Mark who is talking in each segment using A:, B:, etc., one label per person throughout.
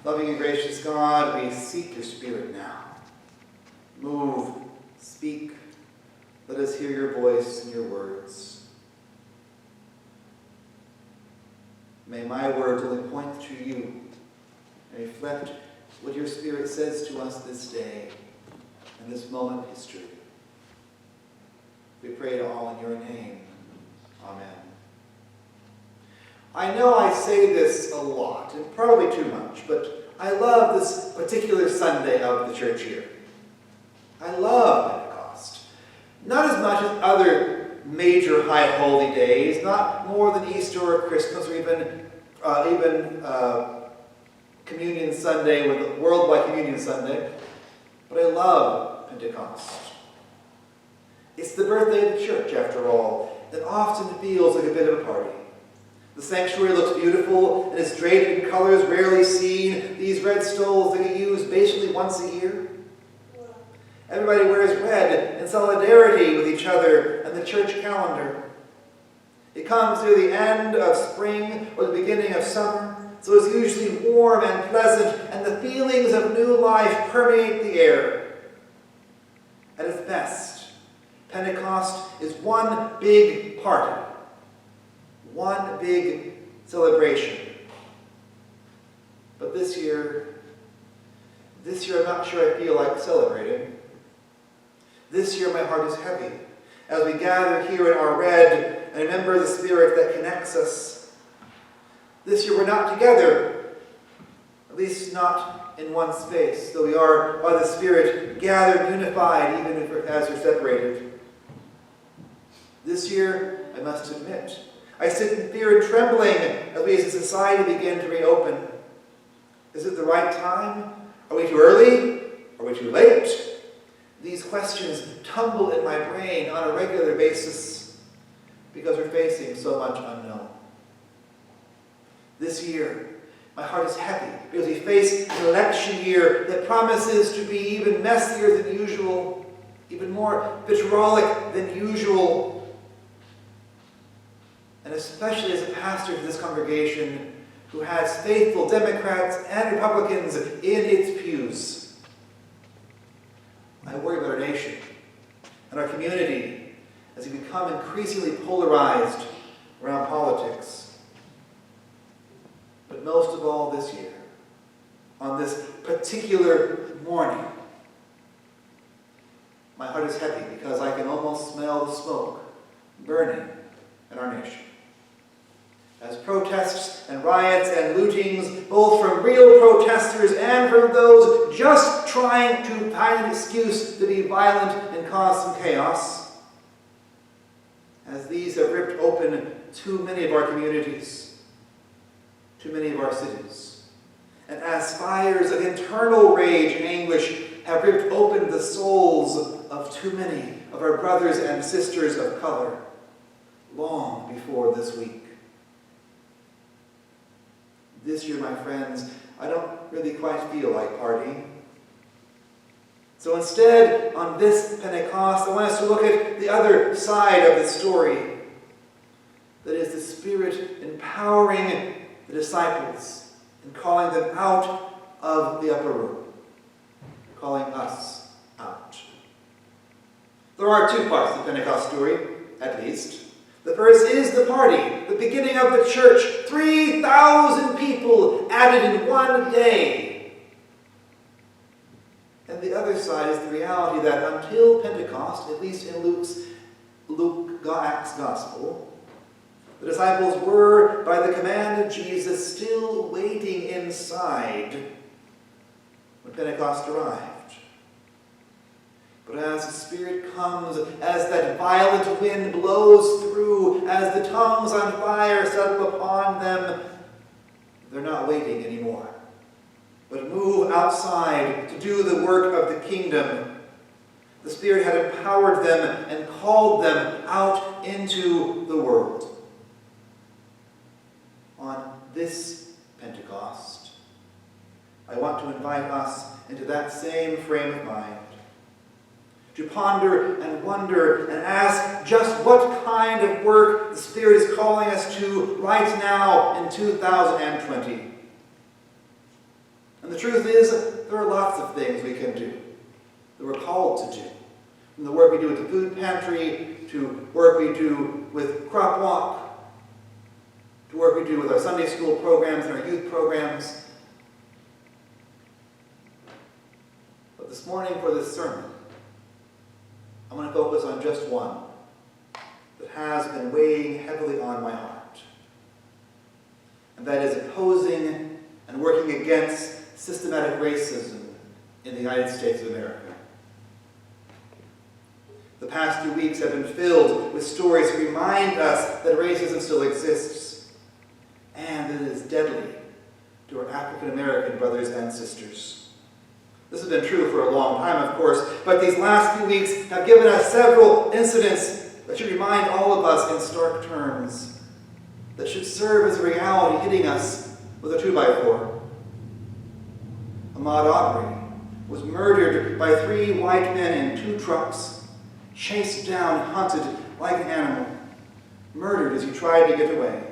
A: Loving and gracious God, we seek your Spirit now. Move, speak, let us hear your voice and your words. May my words only point to you and reflect what your Spirit says to us this day and this moment in history. We pray it all in your name. Amen. I know I say this a lot, and probably too much, but I love this particular Sunday of the church year. I love Pentecost. Not as much as other major high holy days, not more than Easter or Christmas or even Communion Sunday, with Worldwide Communion Sunday, but I love Pentecost. It's the birthday of the church, after all, that often feels like a bit of a party. The sanctuary looks beautiful and is draped in colors rarely seen, these red stoles that get used basically once a year. Everybody wears red in solidarity with each other and the church calendar. It comes near the end of spring or the beginning of summer, so it's usually warm and pleasant, and the feelings of new life permeate the air. At its best, Pentecost is one big party, one big celebration. But this year I'm not sure I feel like celebrating. This year my heart is heavy as we gather here in our red and remember the Spirit that connects us. This year we're not together, at least not in one space, though we are by the Spirit gathered, unified, even as we're separated. This year, I must admit, I sit in fear and trembling as we as a society begin to reopen. Is it the right time? Are we too early? Are we too late? These questions tumble in my brain on a regular basis because we're facing so much unknown. This year, my heart is heavy because we face an election year that promises to be even messier than usual, even more vitriolic than usual. And especially as a pastor to this congregation who has faithful Democrats and Republicans in its pews, I worry about our nation and our community as we become increasingly polarized around politics. But most of all this year, on this particular morning, my heart is heavy because I can almost smell the smoke burning in our nation. As protests and riots and lootings, both from real protesters and from those just trying to find an excuse to be violent and cause some chaos, as these have ripped open too many of our communities, too many of our cities, and as fires of internal rage and anguish have ripped open the souls of too many of our brothers and sisters of color long before this week. This year, my friends, I don't really quite feel like partying. So instead, on this Pentecost, I want us to look at the other side of the story. That is the Spirit empowering the disciples and calling them out of the upper room, calling us out. There are two parts to the Pentecost story, at least. The first is the party, the beginning of the church. 3,000 people added in one day. And the other side is the reality that until Pentecost, at least in Acts Gospel, the disciples were, by the command of Jesus, still waiting inside when Pentecost arrived. But as the Spirit comes, as that violent wind blows through, as the tongues on fire settle upon them, they're not waiting anymore, but move outside to do the work of the kingdom. The Spirit had empowered them and called them out into the world. On this Pentecost, I want to invite us into that same frame of mind, to ponder and wonder and ask just what kind of work the Spirit is calling us to right now in 2020. And the truth is, there are lots of things we can do, that we're called to do. From the work we do at the food pantry, to work we do with Crop Walk, to work we do with our Sunday school programs and our youth programs. But this morning for this sermon, I want to focus on just one that has been weighing heavily on my heart. And that is opposing and working against systematic racism in the United States of America. The past few weeks have been filled with stories that remind us that racism still exists and that it is deadly to our African American brothers and sisters. This has been true for a long time, of course, but these last few weeks have given us several incidents that should remind all of us in stark terms, that should serve as a reality hitting us with a 2x4. Ahmaud Arbery was murdered by 3 white men in 2 trucks, chased down, hunted like an animal, murdered as he tried to get away.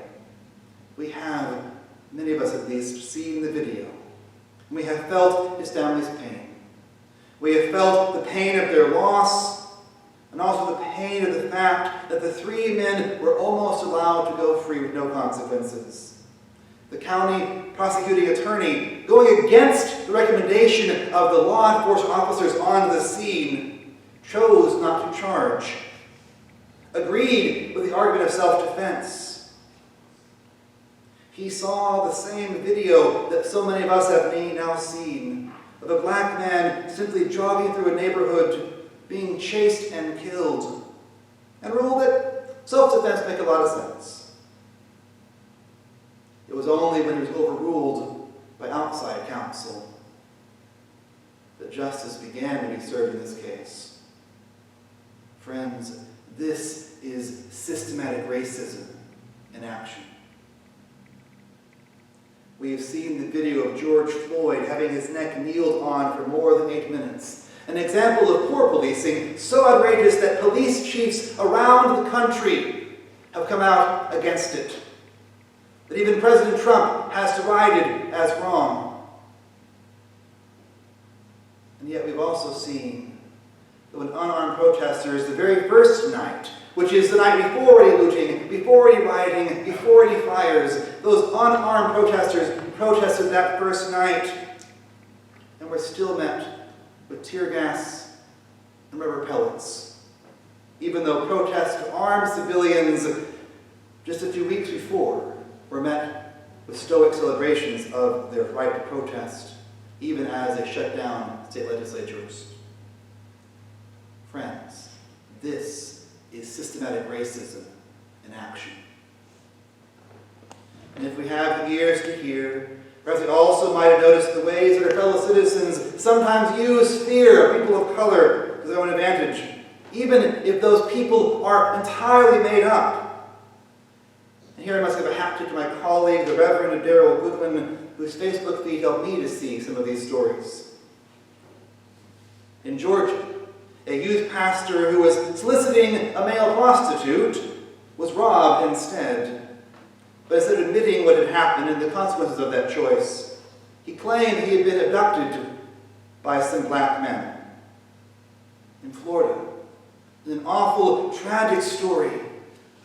A: We have, many of us at least, seen the video. And we have felt his family's pain. We have felt the pain of their loss, and also the pain of the fact that the 3 men were almost allowed to go free with no consequences. The county prosecuting attorney, going against the recommendation of the law enforcement officers on the scene, chose not to charge, agreed with the argument of self-defense. He saw the same video that so many of us have now seen, of a black man simply jogging through a neighborhood, being chased and killed, and ruled that self-defense makes a lot of sense. It was only when he was overruled by outside counsel that justice began to be served in this case. Friends, this is systematic racism in action. We have seen the video of George Floyd having his neck kneeled on for more than 8 minutes. An example of poor policing so outrageous that police chiefs around the country have come out against it. That even President Trump has derided as wrong. And yet we've also seen that when unarmed protesters, the very first night, which is the night before any looting, before any rioting, before any fires, those unarmed protesters protested that first night and were still met with tear gas and rubber pellets. Even though protests to armed civilians just a few weeks before were met with stoic celebrations of their right to protest, even as they shut down state legislatures. Friends, this is systematic racism in action. And if we have ears to hear, perhaps we also might have noticed the ways that our fellow citizens sometimes use fear of people of color to their own advantage, even if those people are entirely made up. And here I must give a hat tip to my colleague, the Reverend Darrell Goodwin, whose Facebook feed helped me to see some of these stories. In Georgia, a youth pastor who was soliciting a male prostitute was robbed instead. But instead of admitting what had happened and the consequences of that choice, he claimed he had been abducted by some black men. In Florida, in an awful, tragic story,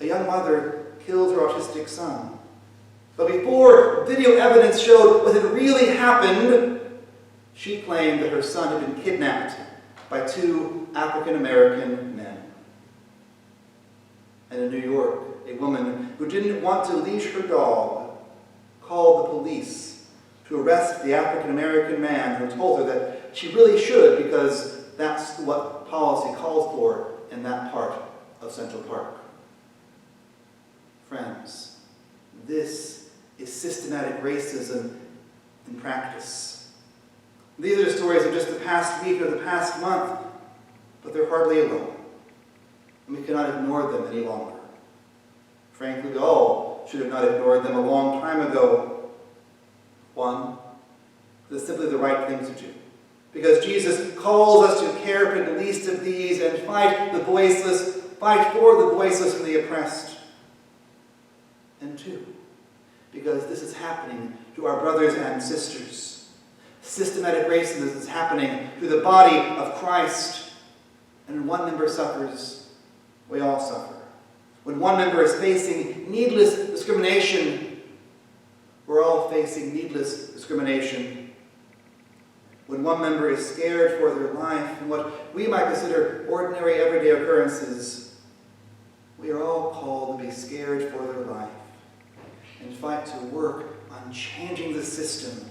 A: a young mother killed her autistic son. But before video evidence showed what had really happened, she claimed that her son had been kidnapped by 2 African American men. And in New York, a woman who didn't want to leash her dog called the police to arrest the African American man who told her that she really should because that's what policy calls for in that part of Central Park. Friends, this is systematic racism in practice. These are the stories of just the past week or the past month, but they're hardly alone. And we cannot ignore them any longer. Frankly, we all should have not ignored them a long time ago. One, it's simply the right thing to do. Because Jesus calls us to care for the least of these and fight the voiceless, fight for the voiceless and the oppressed. And 2, because this is happening to our brothers and sisters. Systematic racism is happening through the body of Christ. And when one member suffers, we all suffer. When one member is facing needless discrimination, we're all facing needless discrimination. When one member is scared for their life in what we might consider ordinary everyday occurrences, we are all called to be scared for their life and fight to work on changing the system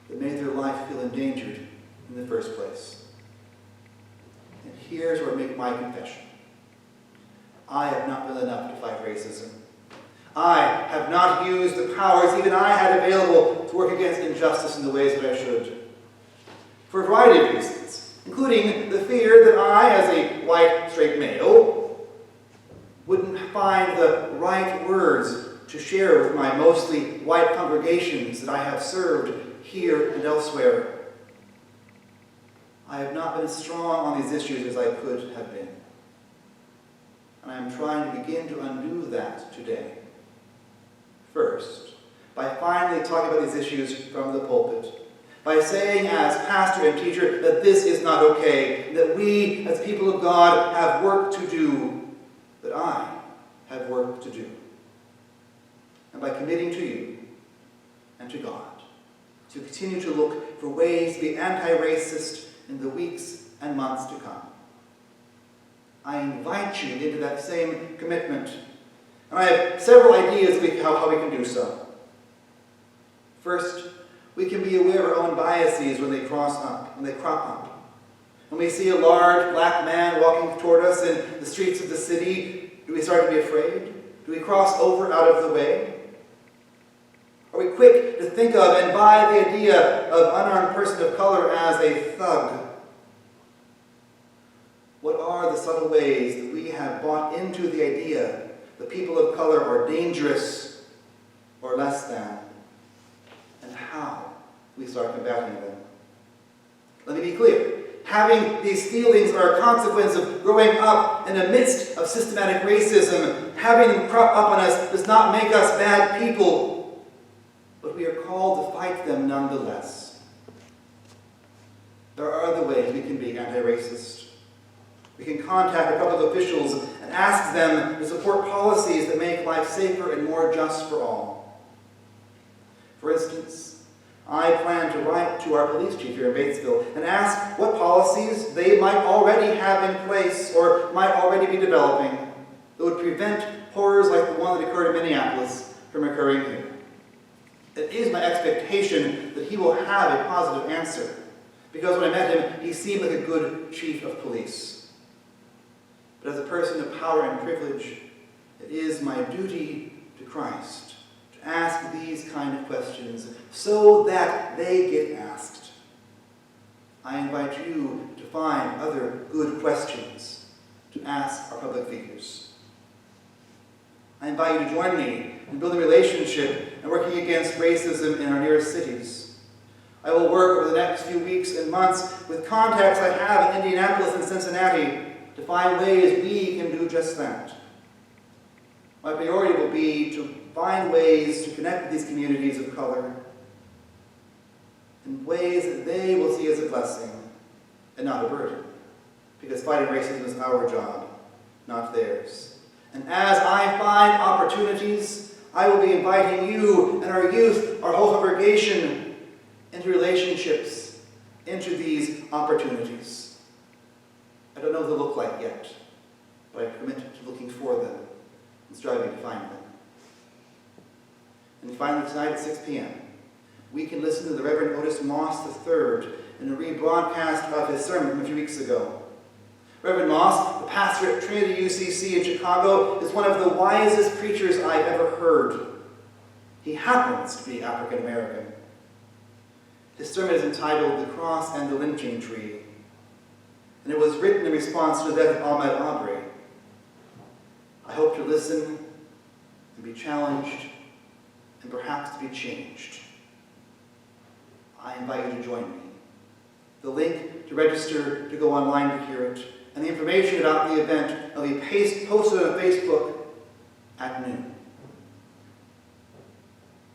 A: that made their life feel endangered in the first place. And here's where I make my confession. I have not done enough to fight racism. I have not used the powers even I had available to work against injustice in the ways that I should. For a variety of reasons, including the fear that I, as a white, straight male, wouldn't find the right words to share with my mostly white congregations that I have served here and elsewhere. I have not been as strong on these issues as I could have been. And I am trying to begin to undo that today. First, by finally talking about these issues from the pulpit. By saying as pastor and teacher that this is not okay, that we as people of God have work to do, that I have work to do. And by committing to you and to God to continue to look for ways to be anti-racist in the weeks and months to come. I invite you into that same commitment. And I have several ideas of how we can do so. First, we can be aware of our own biases when they crop up. When we see a large black man walking toward us in the streets of the city, do we start to be afraid? Do we cross over out of the way? Are we quick to think of and buy the idea of unarmed person of color as a thug? What are the subtle ways that we have bought into the idea that people of color are dangerous or less than? And how we start combating them? Let me be clear. Having these feelings are a consequence of growing up in the midst of systematic racism. Having them crop up on us does not make us bad people, but we are called to fight them nonetheless. There are other ways we can be anti-racist. We can contact our public officials and ask them to support policies that make life safer and more just for all. For instance, I plan to write to our police chief here in Batesville and ask what policies they might already have in place or might already be developing that would prevent horrors like the one that occurred in Minneapolis from occurring here. It is my expectation that he will have a positive answer, because when I met him, he seemed like a good chief of police. But as a person of power and privilege, it is my duty to Christ to ask these kind of questions so that they get asked. I invite you to find other good questions to ask our public figures. I invite you to join me in building a relationship and working against racism in our nearest cities. I will work over the next few weeks and months with contacts I have in Indianapolis and Cincinnati to find ways we can do just that. My priority will be to find ways to connect with these communities of color in ways that they will see as a blessing and not a burden, because fighting racism is our job, not theirs. And as I find opportunities, I will be inviting you and our youth, our whole congregation, into relationships, into these opportunities. I don't know what they look like yet, but I commit to looking for them and striving to find them. And finally, tonight at 6 p.m., we can listen to the Reverend Otis Moss III in a rebroadcast of his sermon from a few weeks ago. Reverend Moss, the pastor at Trinity UCC in Chicago, is one of the wisest preachers I've ever heard. He happens to be African American. His sermon is entitled "The Cross and the Lynching Tree," and it was written in response to the death of Ahmaud Arbery. I hope to listen and be challenged and perhaps to be changed. I invite you to join me. The link to register to go online to hear it, and the information about the event will be posted on Facebook at noon.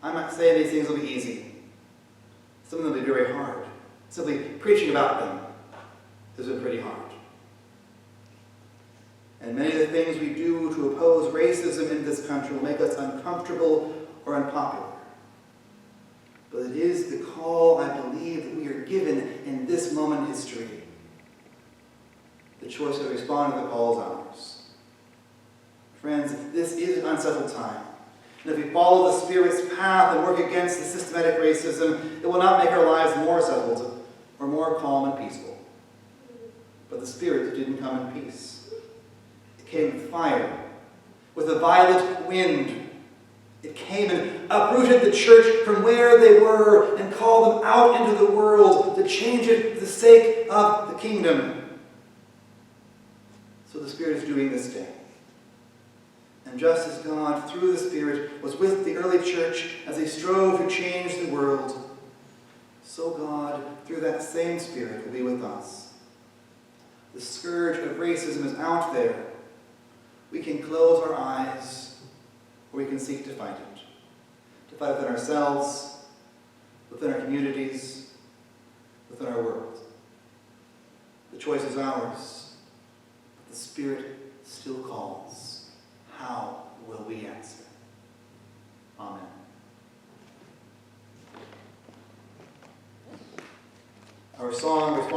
A: I'm not saying these things will be easy. Some of them will be very hard. Simply preaching about them has been pretty hard. And many of the things we do to oppose racism in this country will make us uncomfortable or unpopular. But it is the call, I believe, that we are given in this moment in history. The choice to respond to the call is ours. Friends, this is an unsettled time. And if we follow the Spirit's path and work against the systematic racism, it will not make our lives more settled or more calm and peaceful. But the Spirit didn't come in peace. It came with fire, with a violent wind. It came and uprooted the church from where they were and called them out into the world to change it for the sake of the kingdom. So the Spirit is doing this day. And just as God, through the Spirit, was with the early church as they strove to change the world, so God, through that same Spirit, will be with us. The scourge of racism is out there. We can close our eyes, or we can seek to fight it. To fight within ourselves, within our communities, within our world. The choice is ours. But the Spirit still calls. How will we answer? Amen. Our song responds